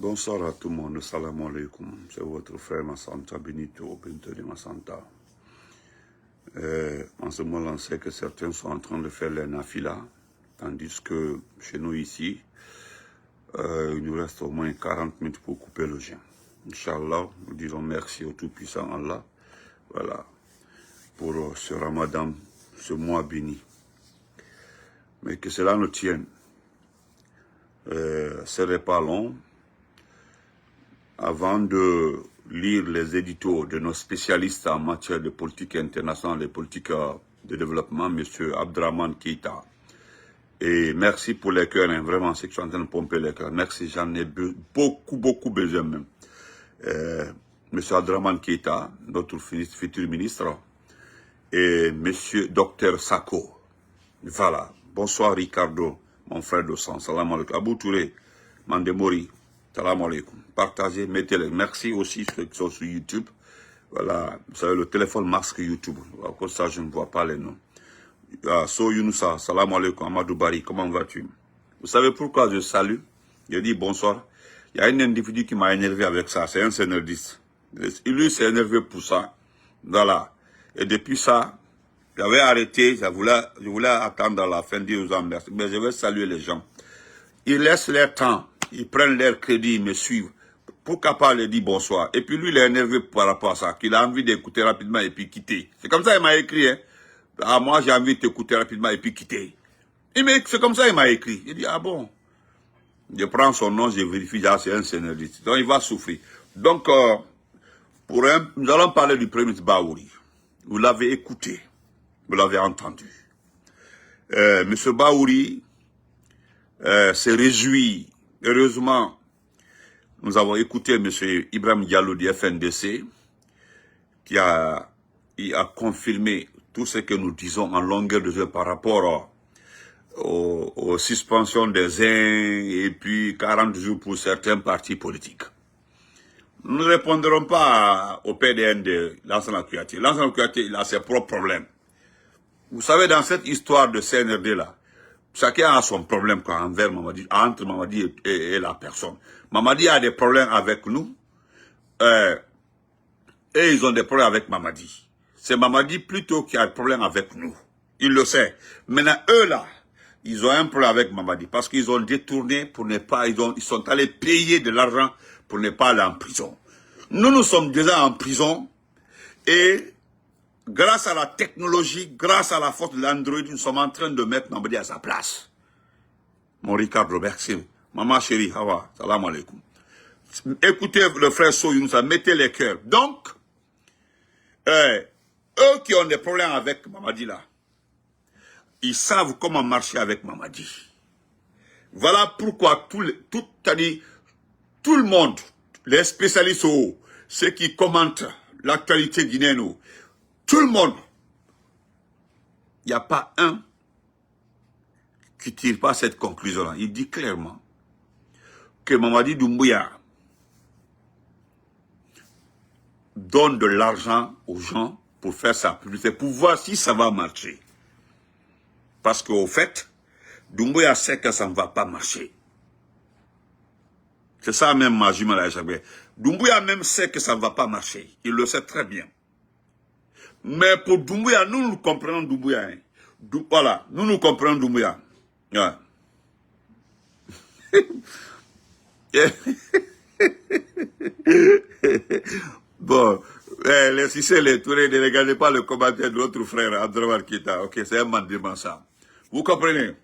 Bonsoir à tout le monde, salam alaikum. C'est votre frère Massanta Benito, Benito de Massanta. En ce moment, on sait que certains sont en train de faire les nafila, tandis que chez nous ici, il nous reste au moins 40 minutes pour couper le jeûne. Inch'Allah, nous disons merci au Tout-Puissant Allah, voilà, pour ce Ramadan, ce mois béni. Mais que cela nous tienne. Ce serait pas long. Avant de lire les éditos de nos spécialistes en matière de politique internationale et politique de développement, M. Abdraman Keïta. Et merci pour les cœurs, hein, vraiment, c'est que je suis en train de pomper les cœurs. Merci, j'en ai beaucoup besoin même. M. Abdraman Keïta, notre futur ministre, et M. Dr Sako. Voilà. Bonsoir Ricardo, mon frère de sang. Salam alaikum. Abou Touré, Mandemori. Salam alaikum. Partagez, mettez-les. Merci aussi ceux qui sont sur YouTube. Voilà, vous savez, le téléphone masque YouTube. Comme ça, je ne vois pas les noms. So Younoussa, salam alaikum. Amadou Bari, comment vas-tu? Vous savez pourquoi je salue? Je dis bonsoir. Il y a un individu qui m'a énervé avec ça. C'est un scénariste. Lui s'est énervé pour ça. Voilà. Et depuis ça, j'avais arrêté. Je voulais attendre à la fin, dire aux hommes merci. Mais je vais saluer les gens. Ils laissent leur temps. Ils prennent leur crédit, ils me suivent. Pourquoi pas leur dire bonsoir? Et puis lui, il est énervé par rapport à ça, qu'il a envie d'écouter rapidement et puis quitter. C'est comme ça qu'il m'a écrit. Hein. Ah, moi, j'ai envie de t'écouter rapidement et puis quitter. C'est comme ça qu'il m'a écrit. Il dit, ah bon? Je prends son nom, je vérifie, c'est un scénariste. Donc, il va souffrir. Donc, nous allons parler du premier ministre Bahouri. Vous l'avez écouté. Vous l'avez entendu. Monsieur Bahouri s'est réjoui. Heureusement, nous avons écouté M. Ibrahim Diallo du FNDC qui a confirmé tout ce que nous disons en longueur de journée par rapport aux suspensions des uns et puis 40 jours pour certains partis politiques. Nous ne répondrons pas au PDN de Lansana Kouyaté. Lansana Kouyaté, il a ses propres problèmes. Vous savez, dans cette histoire de CNRD là, chacun a son problème envers Mamadi, entre Mamadi et la personne. Mamadi a des problèmes avec nous et ils ont des problèmes avec Mamadi. C'est Mamadi plutôt qui a des problèmes avec nous. Il le sait. Maintenant, eux là, ils ont un problème avec Mamadi parce qu'ils ont détourné pour ne pas, ils sont allés payer de l'argent pour ne pas aller en prison. Nous sommes déjà en prison et grâce à la technologie, grâce à la force de l'Android, nous sommes en train de mettre Mamadi à sa place. Mon Ricardo, merci. Maman chérie, Hawa, salam alaikum. Écoutez le frère Soyounsa, mettez les cœurs. Donc, eux qui ont des problèmes avec Mamadi là, ils savent comment marcher avec Mamadi. Voilà pourquoi tout le monde, les spécialistes, ceux qui commentent l'actualité guinéenne, tout le monde, il n'y a pas un qui ne tire pas cette conclusion-là. Il dit clairement que Mamadi Doumbouya donne de l'argent aux gens pour faire sa publicité, pour voir si ça va marcher. Parce qu'au fait, Doumbouya sait que ça ne va pas marcher. C'est ça même ma jument à Jabé. Doumbouya même sait que ça ne va pas marcher. Il le sait très bien. Mais pour Doumbouya, nous comprenons Doumbouya. Hein. Voilà, nous comprenons Doumbouya. Ouais. Bon, les Cissé, les Touré, ne regardez pas le commentaire de notre frère Abdraman Keïta. Ok, c'est un mandement ça. Vous comprenez?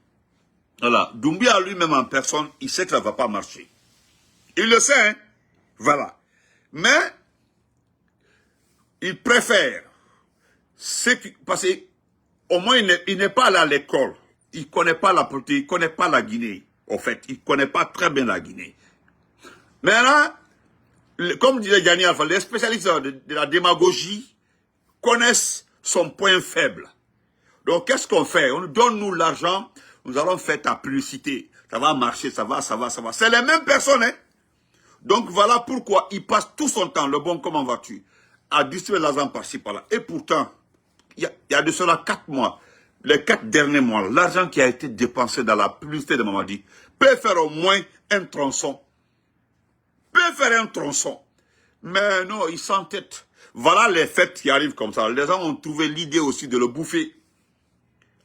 Voilà, Doumbouya lui-même en personne, il sait que ça ne va pas marcher. Il le sait, hein? Voilà. Mais, il préfère parce qu'au moins il n'est pas allé à l'école. Il ne connaît pas la politique, il ne connaît pas la Guinée. Au fait, il ne connaît pas très bien la Guinée. Maintenant, comme disait Gianni Alpha, les spécialistes de la démagogie connaissent son point faible. Donc, qu'est-ce qu'on fait? On donne nous l'argent, nous allons faire ta publicité. Ça va marcher, ça va. C'est les mêmes personnes, hein? Donc, voilà pourquoi il passe tout son temps, le bon comment vas-tu, à distribuer l'argent par-ci, par-là. Et pourtant, il y a de cela 4 mois, les 4 derniers mois, l'argent qui a été dépensé dans la publicité de Mamadi peut faire au moins un tronçon peut faire un tronçon. Mais non, ils s'entêtent. Voilà les fêtes qui arrivent comme ça. Les gens ont trouvé l'idée aussi de le bouffer.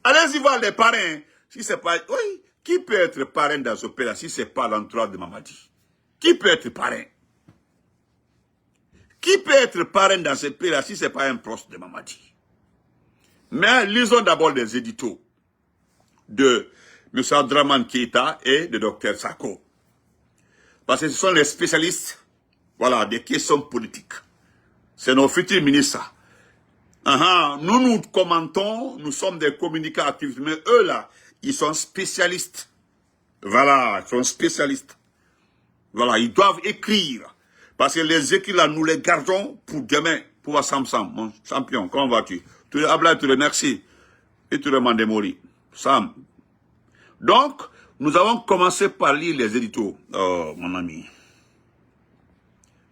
Allez-y voir les parrains. Si c'est pas... Oui, qui peut être parrain dans ce pays-là si c'est pas l'entourage de Mamadi? Qui peut être parrain? Qui peut être parrain dans ce pays-là si c'est pas un proche de Mamadi? Mais lisons d'abord les éditos de M. Abdraman Keita et de Dr Sako. Parce que ce sont les spécialistes, voilà, des questions politiques. C'est nos futurs ministres. Nous nous commentons, nous sommes des communicants actifs, mais eux là, ils sont spécialistes. Voilà, ils sont spécialistes. Voilà, ils doivent écrire. Parce que les écrits là, nous les gardons pour demain, pour Sam, mon champion, comment vas-tu? Tu le Abla, tu le merci. Et tu le Mandemori. Sam. Donc, nous avons commencé par lire les éditos. Oh, mon ami.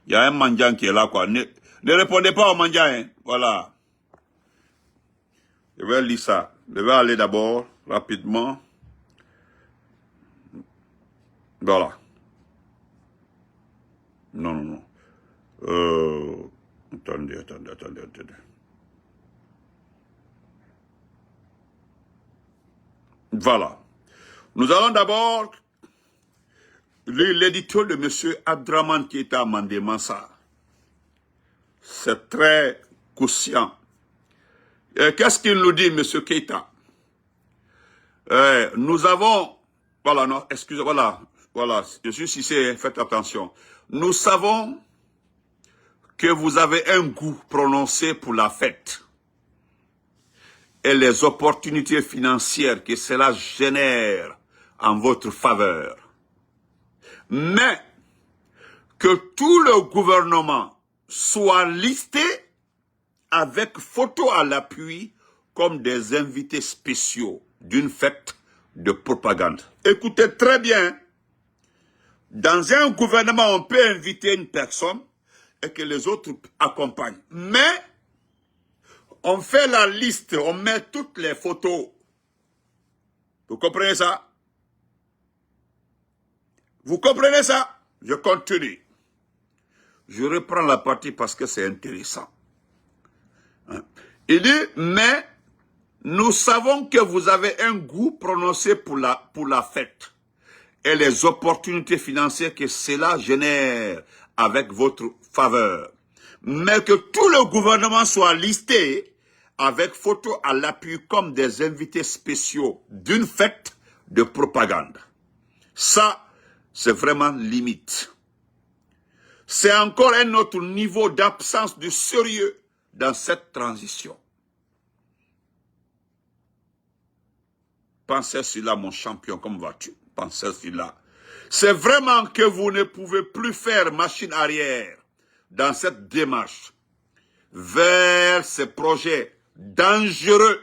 Il y a un mendiant qui est là, quoi. Ne répondez pas au mendiant, hein. Voilà. Je vais lire ça. Je vais aller d'abord, rapidement. Voilà. Non. Attendez. Voilà. Nous allons d'abord lire l'édito de M. Abdraman Keita Mandé Mansa. C'est très conscient. Qu'est-ce qu'il nous dit, M. Keita? Nous avons... Voilà, non, excusez, voilà, je suis ici, faites attention. Nous savons que vous avez un goût prononcé pour la fête et les opportunités financières que cela génère en votre faveur. Mais que tout le gouvernement soit listé avec photo à l'appui comme des invités spéciaux d'une fête de propagande. Écoutez très bien, dans un gouvernement, on peut inviter une personne et que les autres accompagnent. Mais on fait la liste, on met toutes les photos. Vous comprenez ça? Vous comprenez ça? Je continue. Je reprends la partie parce que c'est intéressant. Il dit, mais nous savons que vous avez un goût prononcé pour la fête et les opportunités financières que cela génère avec votre faveur. Mais que tout le gouvernement soit listé avec photo à l'appui comme des invités spéciaux d'une fête de propagande. Ça, c'est vraiment limite. C'est encore un autre niveau d'absence de sérieux dans cette transition. Pensez cela, mon champion, comme vas-tu? Pensez cela. C'est vraiment que vous ne pouvez plus faire machine arrière dans cette démarche vers ces projets dangereux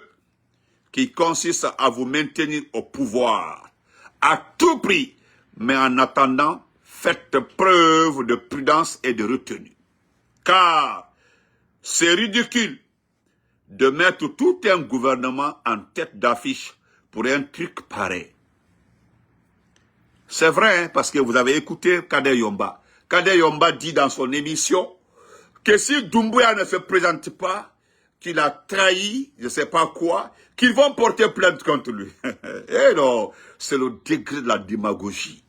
qui consistent à vous maintenir au pouvoir à tout prix, mais en attendant, faites preuve de prudence et de retenue. Car c'est ridicule de mettre tout un gouvernement en tête d'affiche pour un truc pareil. C'est vrai, hein, parce que vous avez écouté Kader Yomba. Kader Yomba dit dans son émission que si Doumbouya ne se présente pas, qu'il a trahi, je ne sais pas quoi, qu'ils vont porter plainte contre lui. Eh non, c'est le degré de la démagogie.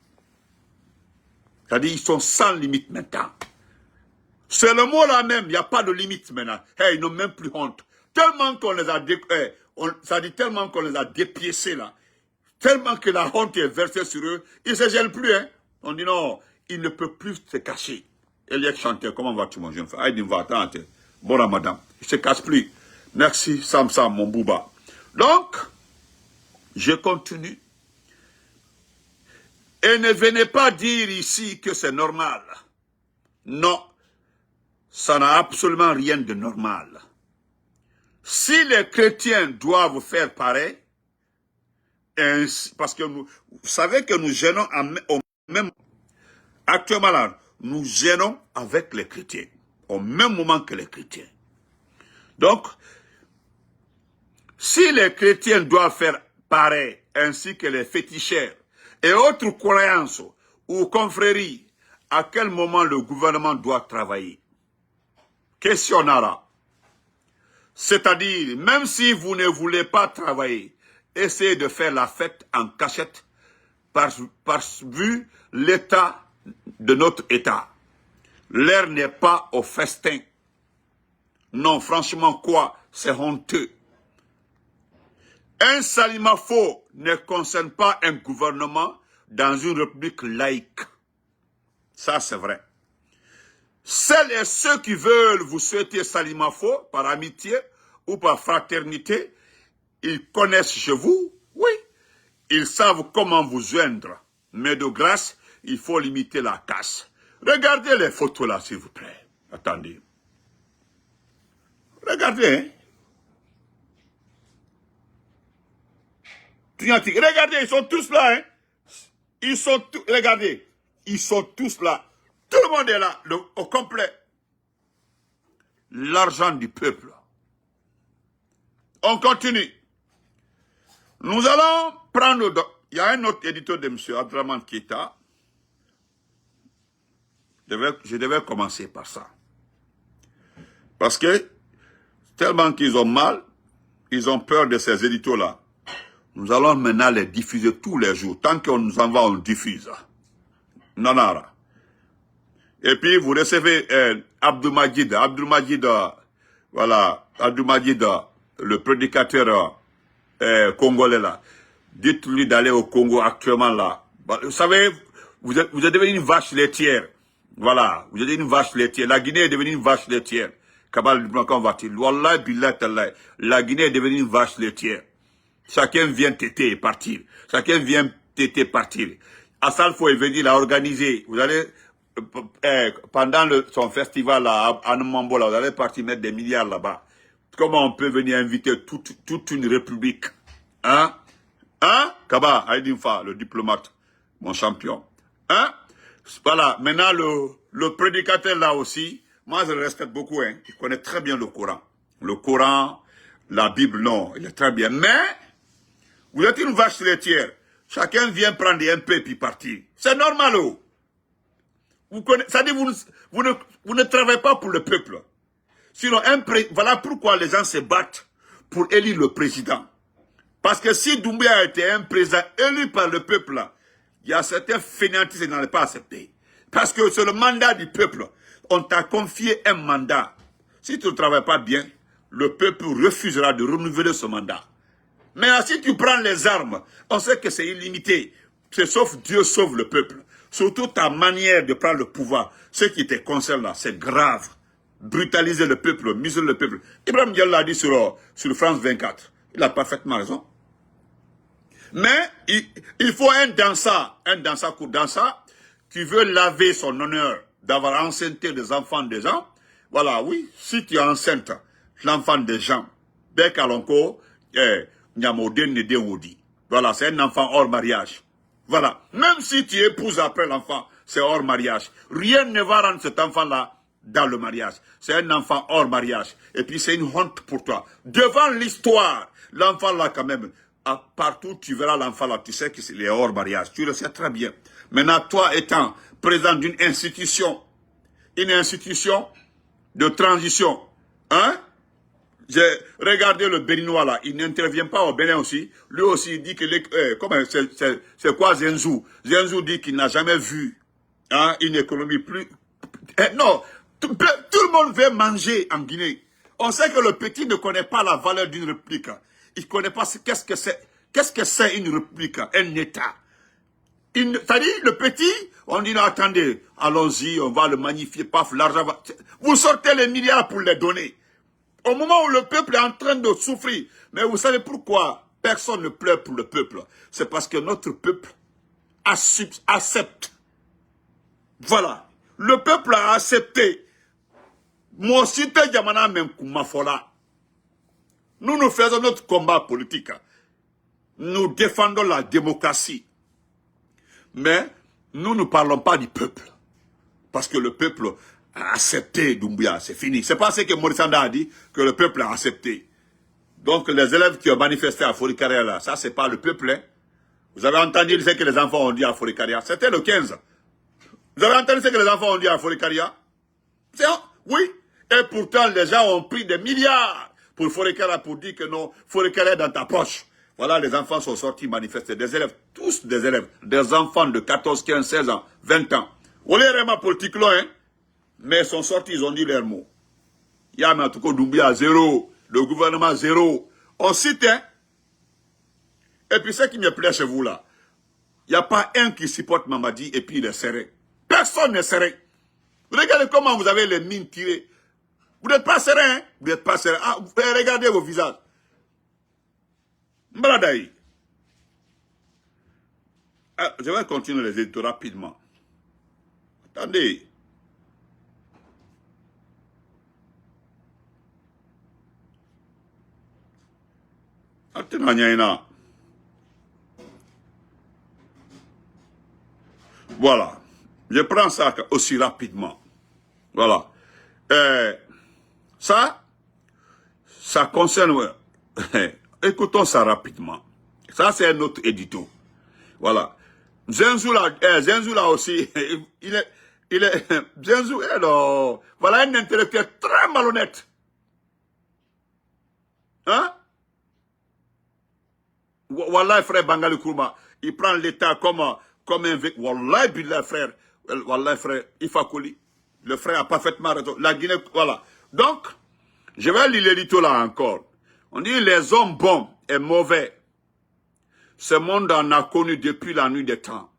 C'est-à-dire, ils sont sans limite maintenant. C'est le mot là même, il n'y a pas de limite maintenant. Hey, ils n'ont même plus honte. Tellement qu'on les a tellement qu'on les a dépiécés là. Tellement que la honte est versée sur eux, ils ne se gênent plus. Hein. On dit non, ils ne peuvent plus se cacher. Eliek chanteur, comment vas-tu mon jeune frère? Aïe, va, attends, bon ramadan. Il ne se cache plus. Merci Sam, mon bouba. Donc, je continue. Et ne venez pas dire ici que c'est normal. Non, ça n'a absolument rien de normal. Si les chrétiens doivent faire pareil, parce que vous savez que nous gênons au même actuellement là, nous gênons avec les chrétiens, au même moment que les chrétiens. Donc, si les chrétiens doivent faire pareil, ainsi que les féticheurs et autres croyances ou confréries à quel moment le gouvernement doit travailler? Question Nara. C'est-à-dire, même si vous ne voulez pas travailler, essayez de faire la fête en cachette vu l'état de notre État. L'air n'est pas au festin. Non, franchement, quoi? C'est honteux. Un Salimafo ne concerne pas un gouvernement dans une république laïque. Ça, c'est vrai. Celles et ceux qui veulent vous souhaiter Salimafo par amitié ou par fraternité, ils connaissent chez vous, oui. Ils savent comment vous joindre. Mais de grâce, il faut limiter la casse. Regardez les photos là, s'il vous plaît. Attendez. Regardez, hein. Regardez, ils sont tous là, hein. Ils sont tous, regardez, ils sont tous là. Tout le monde est là, au complet. L'argent du peuple. On continue. Nous allons prendre... Il y a un autre éditeur de M. Abdraman Keita. Je devais commencer par ça. Parce que, tellement qu'ils ont mal, ils ont peur de ces éditeurs-là. Nous allons maintenant les diffuser tous les jours. Tant qu'on nous envoie, on diffuse. Nanara. Et puis, vous recevez Abdou Majid, voilà, Abdou Majid, le prédicateur congolais là. Dites-lui d'aller au Congo actuellement là. Vous savez, vous êtes devenu une vache laitière. Voilà, vous êtes une vache laitière. La Guinée est devenue une vache laitière. Kabal va-t-il? Wallah, billah, tallah. La Guinée est devenue une vache laitière. Chacun vient téter et partir. Chacun vient téter et partir. Assalfo est venu la organiser. Vous allez, pendant son festival là, à Namambo, là, vous allez partir mettre des milliards là-bas. Comment on peut venir inviter toute une république? Hein? Hein? Kaba, Aïdinfa, le diplomate, mon champion. Hein? Voilà, maintenant le prédicateur là aussi, moi je le respecte beaucoup, hein. Il connaît très bien le Coran. Le Coran, la Bible, non, il est très bien. Mais, vous êtes une vache laitière. Chacun vient prendre un peu et puis partir. C'est normal, oh. Ça dit, vous ne travaillez pas pour le peuple. Sinon, voilà pourquoi les gens se battent pour élire le président. Parce que si Doumbouya était un président élu par le peuple, là, il y a certains fainéantistes qui n'allaient pas accepter. Parce que c'est le mandat du peuple. On t'a confié un mandat. Si tu ne travailles pas bien, le peuple refusera de renouveler ce mandat. Mais si tu prends les armes, on sait que c'est illimité. C'est sauf Dieu sauve le peuple. Surtout ta manière de prendre le pouvoir. Ce qui te concerne là, c'est grave. Brutaliser le peuple, museler le peuple. Ibrahim Diallo l'a dit sur France 24. Il a parfaitement raison. Mais il faut un danseur qui veut laver son honneur d'avoir enceinté des enfants des gens. Voilà, oui, si tu es enceinte, l'enfant des gens, Bekalonko, Nyamoden Nedewodi. Voilà, c'est un enfant hors mariage. Voilà, même si tu épouses après l'enfant, c'est hors mariage. Rien ne va rendre cet enfant-là dans le mariage. C'est un enfant hors mariage. Et puis c'est une honte pour toi. Devant l'histoire, l'enfant là quand même, partout tu verras l'enfant là, tu sais qu'il est hors mariage. Tu le sais très bien. Maintenant, toi étant président d'une institution, une institution de transition, hein? J'ai regardé le Béninois là, il n'intervient pas au Bénin aussi. Lui aussi il dit que c'est quoi Zenzou? Zenzou dit qu'il n'a jamais vu une économie plus... non, tout le monde veut manger en Guinée. On sait que le petit ne connaît pas la valeur d'une république. Il ne connaît pas qu'est-ce que c'est une république, un État. C'est-à-dire, le petit, on dit non, attendez, allons-y, on va le magnifier, paf, l'argent va... Vous sortez les milliards pour les donner. Au moment où le peuple est en train de souffrir. Mais vous savez pourquoi personne ne pleure pour le peuple? C'est parce que notre peuple accepte. Voilà. Le peuple a accepté. Moi aussi, nous faisons notre combat politique. Nous défendons la démocratie. Mais nous ne parlons pas du peuple. Parce que le peuple a accepté Doumbouya, c'est fini. C'est pas ce que Maurice Sanda a dit, que le peuple a accepté. Donc les élèves qui ont manifesté à Forikaria, là, ça c'est pas le peuple. Hein. Vous avez entendu ce que les enfants ont dit à Forikaria. C'était le 15. Vous avez entendu ce que les enfants ont dit à Forekaria? Oui. Et pourtant, les gens ont pris des milliards pour Forekaria pour dire que non, Forekaria est dans ta poche. Voilà, les enfants sont sortis manifester. Des élèves, tous des élèves, des enfants de 14, 15, 16 ans, 20 ans. On est vraiment politique là, hein. Mais ils sont sortis, ils ont dit leurs mots. Il y a en tout cas Doumbia zéro, le gouvernement zéro. On cite, hein. Et puis ce qui me plaît chez vous là, il n'y a pas un qui supporte Mamadi et puis il est serré. Personne n'est serré. Regardez comment vous avez les mines tirées. Vous n'êtes pas serein, hein? Vous n'êtes pas serein. Ah, regardez vos visages. Mbradaï. Ah, je vais continuer les éditos rapidement. Attendez. Attends, voilà. Je prends ça aussi rapidement. Voilà. Ça concerne... Écoutons ça rapidement. Ça, c'est un autre édito. Voilà. Zenzou là aussi, Zenzou, alors, voilà un intellectuel très malhonnête. Hein? Wallah, frère Bangali Kourma, il prend l'État comme un... Wallah, billah, frère. Wallah, frère Ifakoli. Le frère a parfaitement raison. La Guinée, voilà. Donc, je vais lire l'édito là encore. On dit les hommes bons et mauvais. Ce monde en a connu depuis la nuit des temps.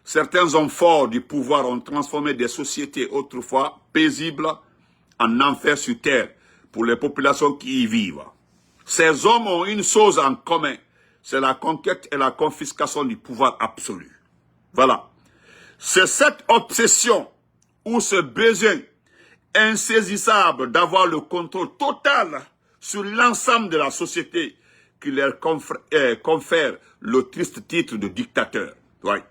Certains hommes forts du pouvoir ont transformé des sociétés autrefois paisibles en enfer sur terre pour les populations qui y vivent. Ces hommes ont une chose en commun, c'est la conquête et la confiscation du pouvoir absolu. Voilà. C'est cette obsession ou ce besoin insaisissable d'avoir le contrôle total sur l'ensemble de la société qui leur confère le triste titre de dictateur. Ouais.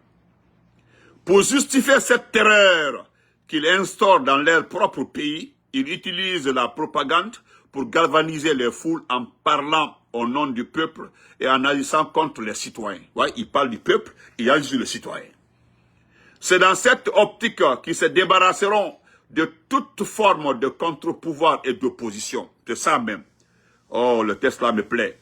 Pour justifier cette terreur qu'ils instaurent dans leur propre pays, ils utilisent la propagande pour galvaniser les foules en parlant au nom du peuple et en agissant contre les citoyens. Ouais, ils parlent du peuple, ils agissent sur les citoyens. C'est dans cette optique qu'ils se débarrasseront de toute forme de contre-pouvoir et d'opposition. C'est ça même. Oh, le texte là me plaît.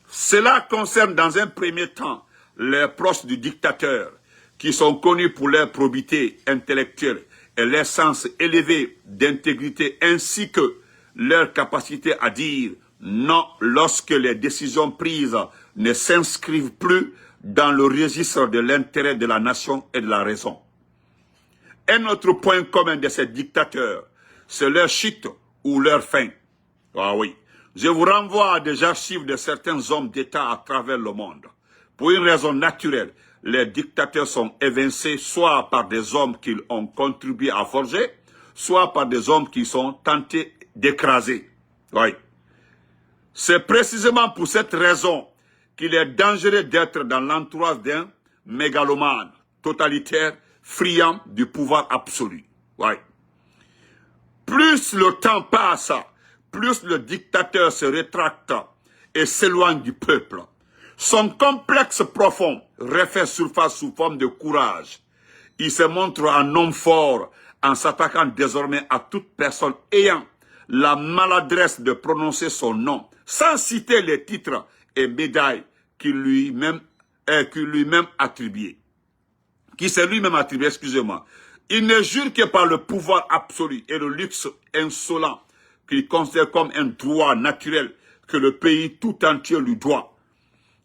Cela concerne dans un premier temps les proches du dictateur, qui sont connus pour leur probité intellectuelle et leur sens élevé d'intégrité, ainsi que leur capacité à dire non lorsque les décisions prises ne s'inscrivent plus dans le registre de l'intérêt de la nation et de la raison. Un autre point commun de ces dictateurs, c'est leur chute ou leur fin. Ah oui. Je vous renvoie à des archives de certains hommes d'État à travers le monde. Pour une raison naturelle, les dictateurs sont évincés soit par des hommes qu'ils ont contribué à forger, soit par des hommes qui sont tentés d'écraser. Oui. C'est précisément pour cette raison qu'il est dangereux d'être dans l'entourage d'un mégalomane, totalitaire, friand du pouvoir absolu. Oui. Plus le temps passe, plus le dictateur se rétracte et s'éloigne du peuple. Son complexe profond refait surface sous forme de courage. Il se montre un homme fort en s'attaquant désormais à toute personne ayant la maladresse de prononcer son nom, sans citer les titres et médailles qu'il lui-même attribué. Qui s'est lui-même attribué, excusez-moi. Il ne jure que par le pouvoir absolu et le luxe insolent qu'il considère comme un droit naturel que le pays tout entier lui doit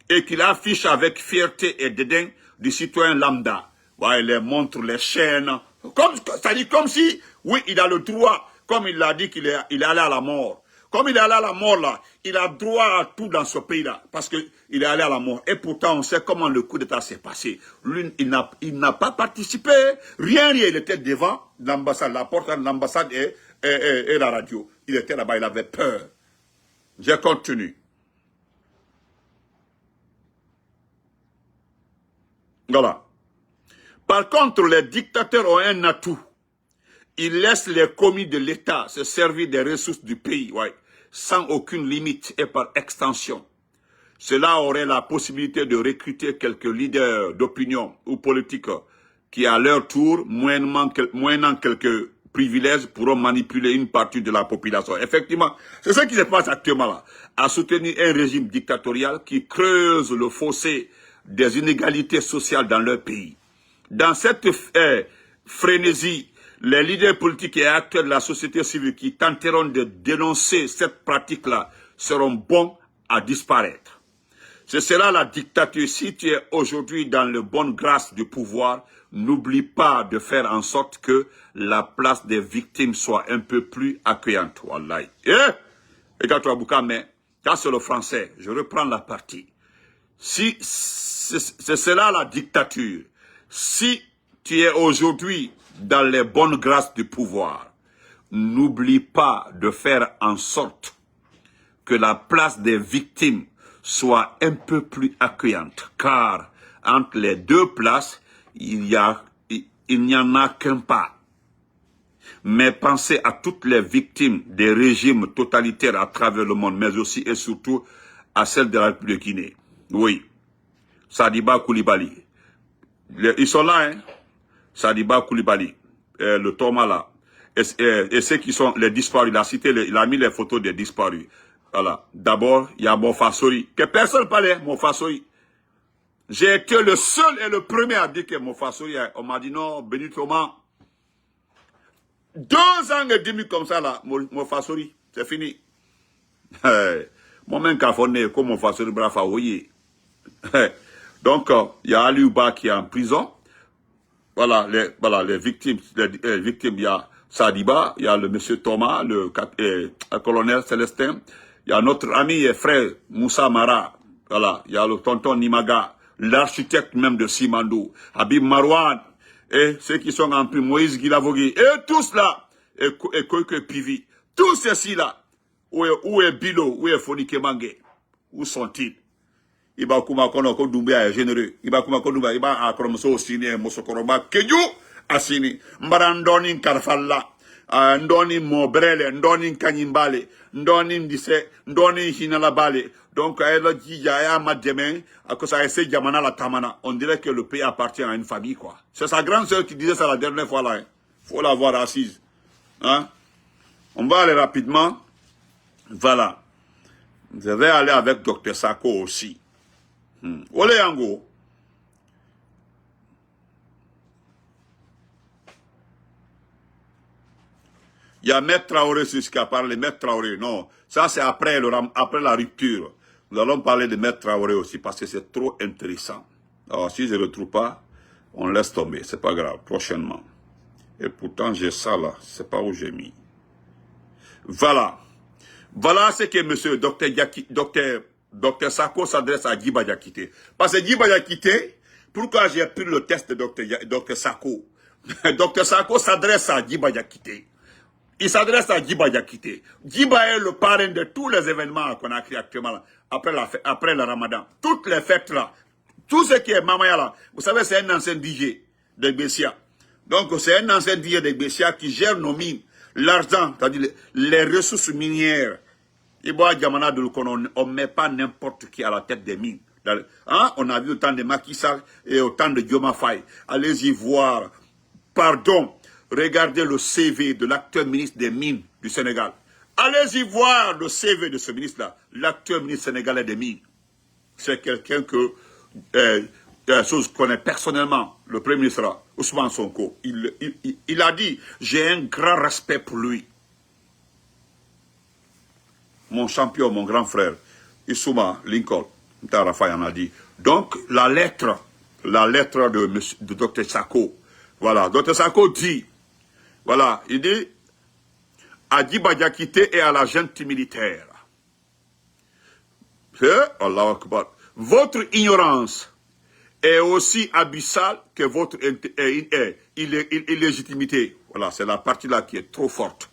et qu'il affiche avec fierté et dédain du citoyen lambda. Ouais, il les montre les chaînes, c'est-à-dire comme si, oui, il a le droit, comme il l'a dit qu'il est allé à la mort. Comme il est allé à la mort là, il a droit à tout dans ce pays-là, parce qu'il est allé à la mort. Et pourtant, on sait comment le coup d'État s'est passé. Lui, il n'a pas participé, rien, il était devant l'ambassade, la porte de l'ambassade et la radio. Il était là-bas, il avait peur. Je continue. Voilà. Par contre, les dictateurs ont un atout. Ils laissent les commis de l'État se servir des ressources du pays, ouais, sans aucune limite et par extension. Cela aurait la possibilité de recruter quelques leaders d'opinion ou politiques qui à leur tour, moyennant quelques privilèges, pourront manipuler une partie de la population. Effectivement, c'est ce qui se passe actuellement là, à soutenir un régime dictatorial qui creuse le fossé des inégalités sociales dans leur pays. Dans cette frénésie, les leaders politiques et acteurs de la société civile qui tenteront de dénoncer cette pratique-là seront bons à disparaître. C'est cela la dictature. Si tu es aujourd'hui dans la bonne grâce du pouvoir, n'oublie pas de faire en sorte que la place des victimes soit un peu plus accueillante. Wallahi. Regarde-toi, Bouka, mais ça c'est le français. Je reprends la partie. Si c'est cela la dictature. Si tu es aujourd'hui dans les bonnes grâces du pouvoir, n'oublie pas de faire en sorte que la place des victimes soit un peu plus accueillante. Car entre les deux places, il n'y en a qu'un pas. Mais pensez à toutes les victimes des régimes totalitaires à travers le monde, mais aussi et surtout à celles de la République de Guinée. Oui. Sadiba Koulibaly. Ils sont là, hein. Sadiba Koulibaly. Le Thomas là. Et ceux qui sont les disparus. Il a mis les photos des disparus. Voilà. D'abord, il y a Mofassori. Que personne ne parlait, Mofassori. J'ai été le seul et le premier à dire que Mofassori, on m'a dit non, Béni Thomas. 2 ans et demi comme ça là, Mofassori, c'est fini. Moi-même, quand on est comme Mofassori, brafa, oui. Donc, il y a Aliouba qui est en prison. Voilà, les victimes, il y a Sadiba, il y a le monsieur Thomas, le colonel Célestin, il y a notre ami et frère Moussa Mara, voilà, il y a le tonton Nimaga, l'architecte même de Simandou, Habib Marouane, et ceux qui sont en prison, Moïse Guilavogui, et tous là, et Koike Pivi, tous ceux-ci là, où est Bilo, où est Fonike Mangé, où sont-ils? Iba kuma kono ko Doumbia est généreux. Iba kuma ko Doumbia, iba akromso sini mosokoroba kenyu asini. Mbara ndoni karfalla, ndoni mobrele, ndoni kanyimbale, ndoni ndise, ndoni hinalabale. Donc elle dit ya mademe, à cause ça essaie jamana la tamana. On dirait que le pays appartient à une famille quoi. C'est sa grande sœur qui disait ça la dernière fois là. Hein. Faut la voir assise. Hein? On va aller rapidement. Voilà. Je vais aller avec Dr Sako aussi. Olé Yango. Il y a Maître Traoré, c'est ce qui a parlé, Maître Traoré. Non, ça c'est après la rupture. Nous allons parler de Maître Traoré aussi parce que c'est trop intéressant. Alors si je ne retrouve pas, on laisse tomber, c'est pas grave, prochainement. Et pourtant j'ai ça là, c'est pas où j'ai mis. Voilà. Voilà ce que monsieur Dr Sako s'adresse à Djiba Diakité. Parce que Djiba Diakité, pourquoi j'ai pris le test de Dr Sako? Dr Sako s'adresse à Djiba Diakité. Il s'adresse à Djiba Diakité. Djiba est le parrain de tous les événements qu'on a créés actuellement là, après le Ramadan. Toutes les fêtes là. Tout ce qui est Mamaya là. Vous savez, c'est un ancien DJ de Bessia. Donc c'est un ancien DJ de Bessia qui gère nos mines. L'argent, c'est-à-dire les ressources minières. On ne met pas n'importe qui à la tête des mines. Hein? On a vu autant de Macky Sall et autant de Dioma Faye. Allez-y voir. Pardon. Regardez le CV de l'actuel ministre des Mines du Sénégal. Allez-y voir le CV de ce ministre-là. L'actuel ministre sénégalais des Mines. C'est quelqu'un que je connais personnellement, le Premier ministre Ousmane Sonko. Il a dit, j'ai un grand respect pour lui. Mon champion, mon grand frère, Issouma Lincoln, Tarafaï en a dit. Donc, la lettre de Dr Sako, voilà, Dr Sako dit, voilà, il dit, à Djiba Diakité et à la junte militaire. Allah Akbar. Votre ignorance est aussi abyssale que votre illégitimité. Voilà, c'est la partie là qui est trop forte.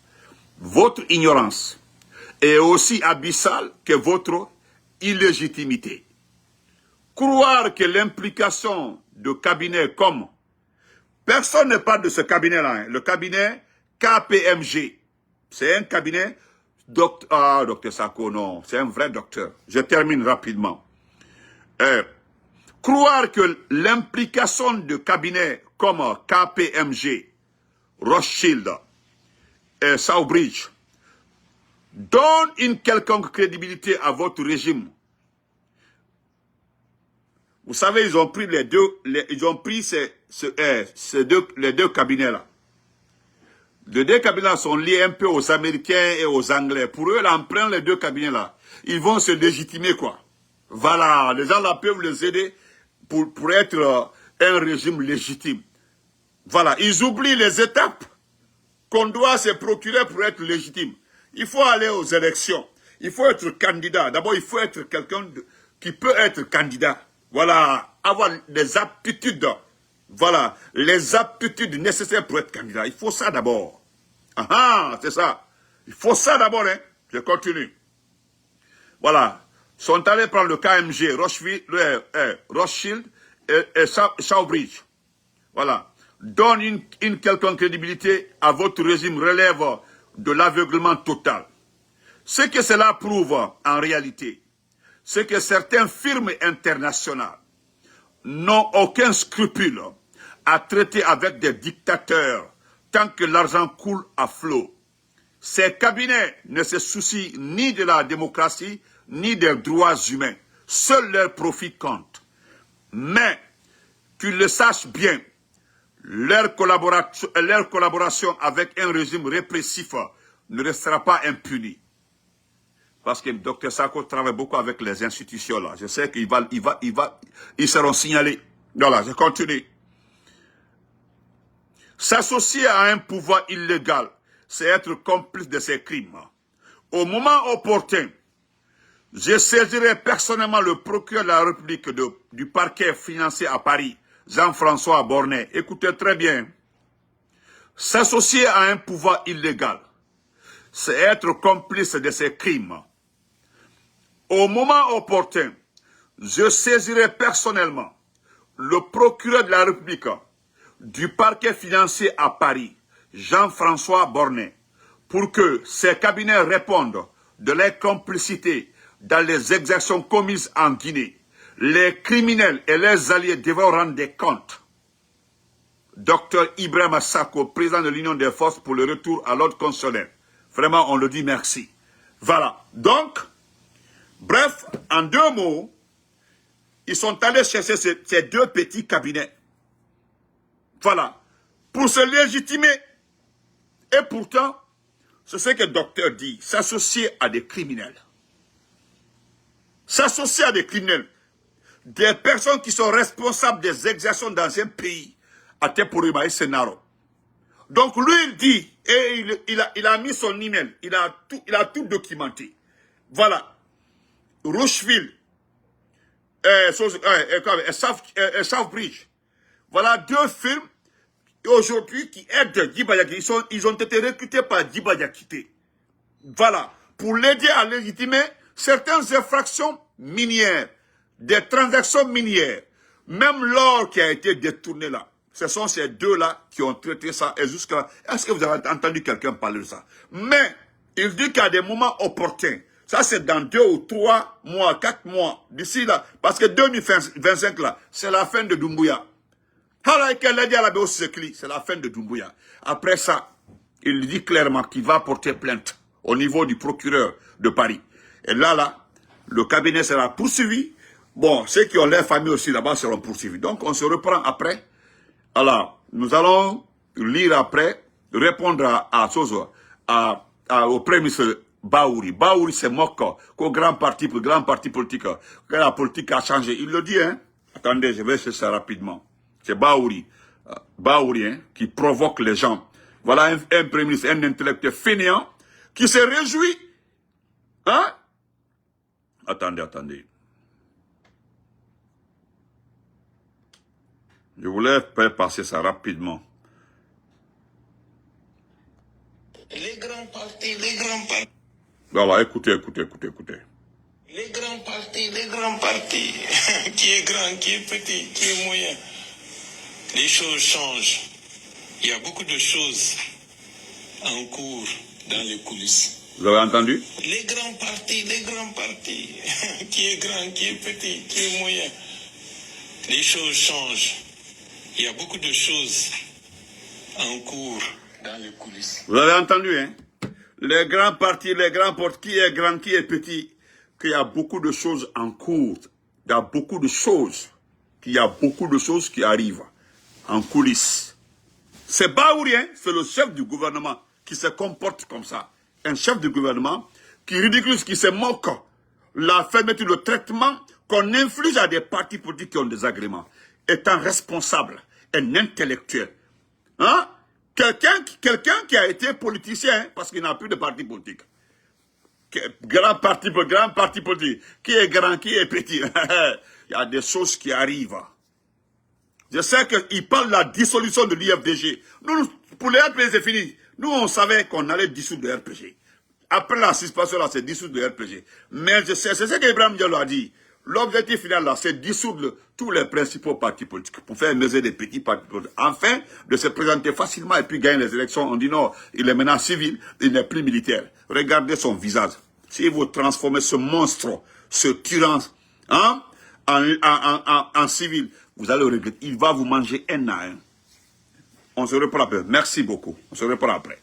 Votre ignorance est aussi abyssale que votre illégitimité. Croire que l'implication de cabinets comme... Personne ne parle de ce cabinet-là. Hein, le cabinet KPMG. C'est un cabinet... Docteur Sako, non. C'est un vrai docteur. Je termine rapidement. Croire que l'implication de cabinets comme KPMG, Rothschild et Southbridge donne une quelconque crédibilité à votre régime. Vous savez, ils ont pris les deux cabinets-là. Les deux cabinets sont liés un peu aux Américains et aux Anglais. Pour eux, là, en prenant les deux cabinets-là, ils vont se légitimer, quoi. Voilà, les gens là peuvent les aider pour être un régime légitime. Voilà, ils oublient les étapes qu'on doit se procurer pour être légitime. Il faut aller aux élections. Il faut être candidat. D'abord, il faut être quelqu'un qui peut être candidat. Voilà, avoir des aptitudes. Voilà, les aptitudes nécessaires pour être candidat. Il faut ça d'abord. Ah, c'est ça. Il faut ça d'abord, hein. Je continue. Voilà. Sont allés prendre le KMG, Rothschild et Southbridge. Voilà. Donne une quelconque crédibilité à votre régime, relève de l'aveuglement total. Ce que cela prouve en réalité, c'est que certaines firmes internationales n'ont aucun scrupule à traiter avec des dictateurs tant que l'argent coule à flot. Ces cabinets ne se soucient ni de la démocratie, ni des droits humains. Seul leur profit compte. Mais, qu'ils le sachent bien, leur collaboration avec un régime répressif ne restera pas impunie. Parce que Dr Sarko travaille beaucoup avec les institutions là. Je sais qu'ils ils seront signalés. Voilà, je continue. S'associer à un pouvoir illégal, c'est être complice de ces crimes. Au moment opportun, je saisirai personnellement le procureur de la République du parquet financier à Paris, Jean-François Bornet. Écoutez très bien. S'associer à un pouvoir illégal, c'est être complice de ces crimes. Au moment opportun, je saisirai personnellement le procureur de la République du parquet financier à Paris, Jean-François Bornet, pour que ces cabinets répondent de leur complicité dans les exactions commises en Guinée. Les criminels et leurs alliés devront rendre des comptes. Dr Ibrahima Sakho, président de l'Union des forces pour le retour à l'ordre constitutionnel. Vraiment, on le dit merci. Voilà. Donc, bref, en deux mots, ils sont allés chercher ces deux petits cabinets. Voilà. Pour se légitimer. Et pourtant, c'est ce que le docteur dit, s'associer à des criminels. S'associer à des criminels. Des personnes qui sont responsables des exactions dans un pays. À Tepurima et Senaro. Donc lui, il dit, et il a mis son email, il a tout documenté. Voilà. Rocheville, Southbridge. Voilà deux firmes aujourd'hui qui aident Djiba Diakité. Ils ont été recrutés par Djiba Diakité. Voilà. Pour l'aider à légitimer certaines infractions minières, des transactions minières. Même l'or qui a été détourné là. Ce sont ces deux-là qui ont traité ça. Et jusqu'à... Est-ce que vous avez entendu quelqu'un parler de ça? Mais, il dit qu'à des moments opportuns, ça c'est dans 2 ou 3 mois, 4 mois, d'ici là, parce que 2025 là, c'est la fin de Doumbouya. C'est la fin de Doumbouya. Après ça, il dit clairement qu'il va porter plainte au niveau du procureur de Paris. Et là, le cabinet sera poursuivi. Bon, ceux qui ont leur famille aussi là-bas seront poursuivis. Donc, on se reprend après. Alors, nous allons lire après, répondre au Premier ministre Baouri. Baouri se moque qu'au grand parti politique, que la politique a changé. Il le dit, hein. Attendez, je vais chercher ça rapidement. C'est Baouri. Baouri, hein, qui provoque les gens. Voilà un Premier ministre, un intellectuel fainéant, qui se réjouit. Hein? Attendez. Je voulais faire passer ça rapidement. Les grands partis. Voilà, écoutez. Les grands partis, qui est grand, qui est petit, qui est moyen. Les choses changent. Il y a beaucoup de choses en cours dans les coulisses. Vous avez entendu? Les grands partis, qui est grand, qui est petit, qui est moyen. les choses changent. Il y a beaucoup de choses en cours dans les coulisses. Vous avez entendu, hein? Les grands partis, les grands portes, qui est grand, qui est petit, qu'il y a beaucoup de choses en cours. Il y a beaucoup de choses. Qu'il y a beaucoup de choses qui arrivent en coulisses. C'est pas ou rien, c'est le chef du gouvernement qui se comporte comme ça. Un chef du gouvernement qui ridiculise, qui se moque la fermeture, le traitement qu'on inflige à des partis politiques qui ont des agréments. Étant responsable, un intellectuel. Hein? Quelqu'un qui a été politicien, parce qu'il n'a plus de parti politique. Grand parti politique. Qui est grand, qui est petit. Il y a des choses qui arrivent. Je sais qu'il parle de la dissolution de l'IFDG. Nous, pour les RPG, c'est fini. Nous, on savait qu'on allait dissoudre le RPG. Après la suspension, là, c'est dissoudre le RPG. Mais je sais, c'est ce qu'Ibrahim Diallo a dit. L'objectif final, là, c'est dissoudre tous les principaux partis politiques pour faire émerger des petits partis politiques. Enfin, de se présenter facilement et puis gagner les élections. On dit non, il est maintenant civil, il n'est plus militaire. Regardez son visage. Si vous transformez ce monstre, ce tyran, hein, en civil, vous allez le regretter. Il va vous manger un à un. On se reprend après. Merci beaucoup. On se reprend après.